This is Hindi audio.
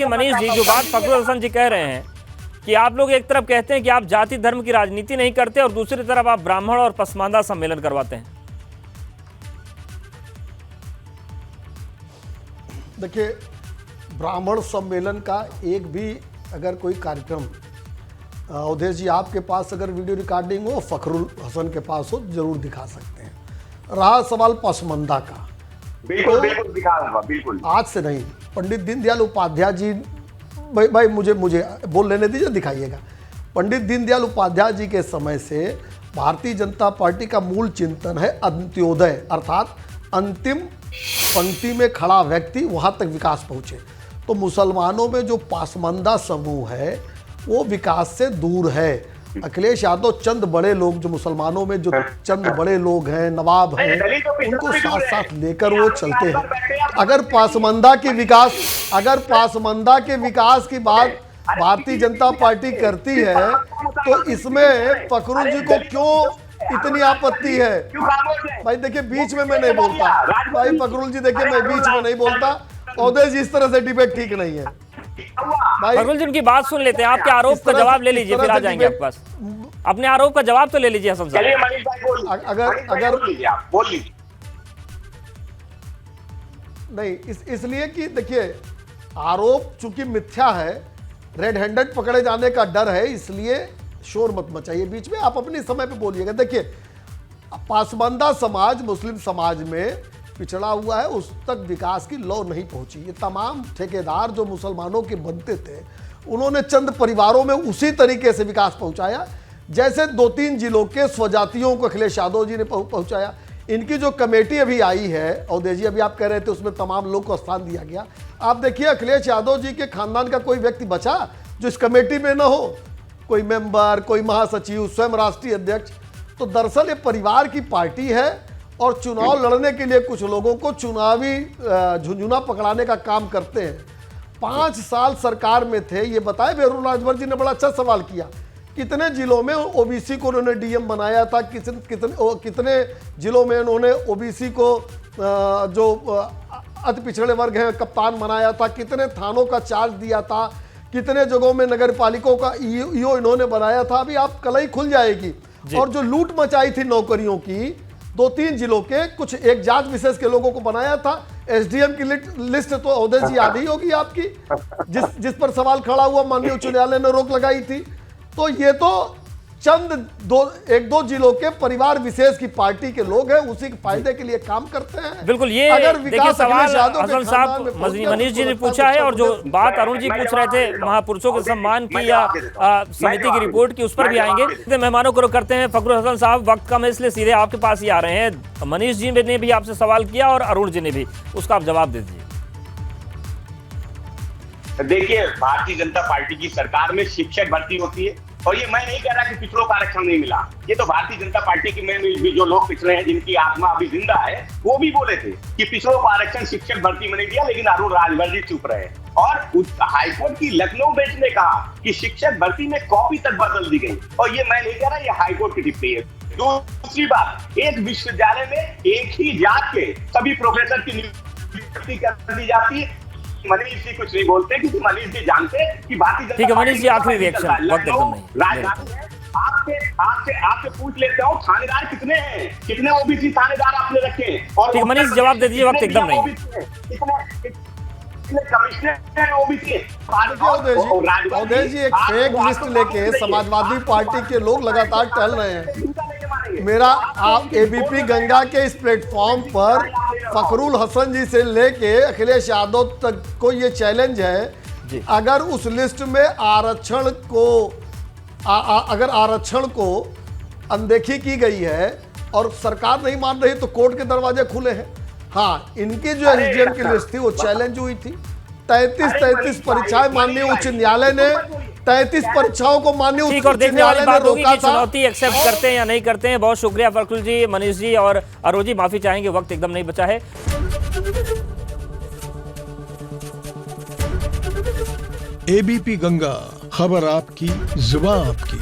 मनीष जी, जो बात फखरुल हसन जी कह रहे हैं कि आप लोग एक तरफ कहते हैं कि आप जाति धर्म की राजनीति नहीं करते और दूसरी तरफ आप ब्राह्मण और पसमानदा सम्मेलन करवाते हैं। देखिए, ब्राह्मण सम्मेलन का एक भी अगर कोई कार्यक्रम अवधेश जी आपके पास अगर वीडियो रिकॉर्डिंग हो, फखरुल हसन के पास हो, जरूर दिखा सकते हैं। रहा सवाल पसमंदा का, बिल्कुल बिल्कुल दिखा दूंगा, बिल्कुल आज से नहीं, पंडित दीनदयाल उपाध्याय जी, भाई मुझे बोल लेने दीजिए, दिखाइएगा। पंडित दीनदयाल उपाध्याय जी के समय से भारतीय जनता पार्टी का मूल चिंतन है अंत्योदय, अर्थात अंतिम पंक्ति में खड़ा व्यक्ति वहां तक विकास पहुंचे। तो मुसलमानों में जो पासमंदा समूह है वो विकास से दूर है। अखिलेश यादव चंद बड़े लोग, जो मुसलमानों में जो चंद बड़े लोग हैं, नवाब हैं, उनको साथ साथ लेकर वो चलते हैं। अगर पासमंदा के विकास की बात भारतीय जनता पार्टी करती है तो इसमें फखरुल जी को क्यों इतनी आपत्ति है? भाई देखिए, बीच में मैं नहीं बोलता भाई, फखरुल जी देखिए, मैं बीच में नहीं बोलता। अवधेश जी, इस तरह से डिबेट ठीक नहीं है भाई। फखरुल जी उनकी बात सुन लेते हैं, आपके आरोप का जवाब ले लीजिए, फिर आ जाएंगे आपके पास। अपने आरोप का जवाब तो ले लीजिए हसन साहब। अगर बोल लीजिए। नहीं, इसलिए कि देखिए, आरोप चूंकि मिथ्या है, रेड हैंडेड पकड़े जाने का डर है, इसलिए शोर मत मचाइए बीच में, आप अपने समय पे बोलिएगा। देखिए, पासमंदा समाज मुस्लिम समाज में पिछड़ा हुआ है, उस तक विकास की लौ नहीं पहुंची। ये तमाम ठेकेदार जो मुसलमानों के बनते थे, उन्होंने चंद परिवारों में उसी तरीके से विकास पहुंचाया जैसे 2-3 जिलों के स्वजातियों को अखिलेश यादव जी ने पहुंचाया। इनकी जो कमेटी अभी आई है, अवधेश जी अभी आप कह रहे थे, उसमें तमाम लोग को स्थान दिया गया। आप देखिए, अखिलेश यादव जी के खानदान का कोई व्यक्ति बचा जो इस कमेटी में न हो, कोई मेंबर, कोई महासचिव, स्वयं राष्ट्रीय अध्यक्ष। तो दरअसल ये परिवार की पार्टी है और चुनाव लड़ने के लिए कुछ लोगों को चुनावी झुंझुना पकड़ाने का काम करते हैं। 5 साल सरकार में थे, ये बताए बेरुल राजभर जी ने बड़ा अच्छा सवाल किया, कितने जिलों में ओबीसी को उन्होंने डीएम बनाया था, कितने जिलों में उन्होंने ओबीसी को जो अति पिछड़े वर्ग हैं कप्तान बनाया था, कितने थानों का चार्ज दिया था, कितने जगहों में नगर पालिकाओं का ईओ इन्होंने बनाया था। अभी आप कल ही खुल जाएगी। और जो लूट मचाई थी नौकरियों की, 2-3 जिलों के कुछ एक जात विशेष के लोगों को बनाया था। एसडीएम की लिस्ट तो अवधेश जी याद ही होगी आपकी, जिस पर सवाल खड़ा हुआ, माननीय उच्च न्यायालय ने रोक लगाई थी। तो ये तो चंद 1-2 जिलों के परिवार विशेष की पार्टी के लोग हैं, उसी के फायदे के लिए काम करते हैं। बिल्कुल, ये देखिए सवाल हसन साहब मनीष जी ने पूछा है, और जो बात अरुण जी पूछ रहे थे महापुरुषों के सम्मान की या समिति की रिपोर्ट की, उस पर भी आएंगे। मेहमानों को करते हैं। फखरुल हसन साहब, वक्त कम है इसलिए सीधे आपके पास ही आ रहे हैं। मनीष जी ने भी आपसे सवाल किया और अरुण जी ने भी, उसका आप जवाब दे दीजिए। देखिए, भारतीय जनता पार्टी की सरकार में शिक्षक भर्ती होती है, और ये मैं नहीं कह रहा कि पिछड़ों का आरक्षण नहीं मिला। ये तो भारतीय जनता पार्टी की में भी जो लोग पिछड़े हैं, जिनकी आत्मा अभी जिंदा है, वो भी बोले थे कि पिछड़ों को आरक्षण शिक्षक भर्ती में नहीं दिया, लेकिन अरुण राजभर जी चुप रहे। और हाईकोर्ट की लखनऊ बेंच ने कहा कि शिक्षक भर्ती में कॉपी तक बदल दी गई, और ये मैं नहीं कह रहा, ये हाईकोर्ट की टिप्पणी है। दूसरी बात, एक विश्वविद्यालय में एक ही जात के सभी प्रोफेसर की नियुक्ति कर दी जाती है। मनीष जी कुछ नहीं बोलते क्योंकि मनीष जी जानते कि भारतीय, ठीक है मनीष जी, आखिरी रिएक्शन, वक्त एकदम नहीं। राजधानी है, आपसे पूछ लेते हो, थानेदार कितने हैं, कितने ओबीसी थानेदार आपने रखे? और ठीक है मनीष, जवाब दे दीजिए, वक्त एकदम नहीं। अवधेश जी, एक फेक लिस्ट लेके समाजवादी पार्टी के लोग लगातार टहल रहे हैं। मेरा आप एबीपी गंगा के इस प्लेटफॉर्म पर फखरुल हसन जी से लेके अखिलेश यादव तक को ये चैलेंज है, अगर उस लिस्ट में आरक्षण को अगर आरक्षण को अनदेखी की गई है और सरकार नहीं मान रही तो कोर्ट के दरवाजे खुले हैं। हाँ, इनकी जो एसडीएम की लिस्ट थी वो चैलेंज हुई थी। 33 परीक्षाएं माननीय उच्च न्यायालय ने 33 परीक्षाओं को माननीय उच्च न्यायालय ने रोका था। चुनौती एक्सेप्ट करते हैं या नहीं करते हैं। बहुत शुक्रिया फखरुल जी, मनीष जी और अरुण जी, माफी चाहेंगे, वक्त एकदम नहीं बचा है। एबीपी गंगा, खबर आपकी, जुबान आपकी।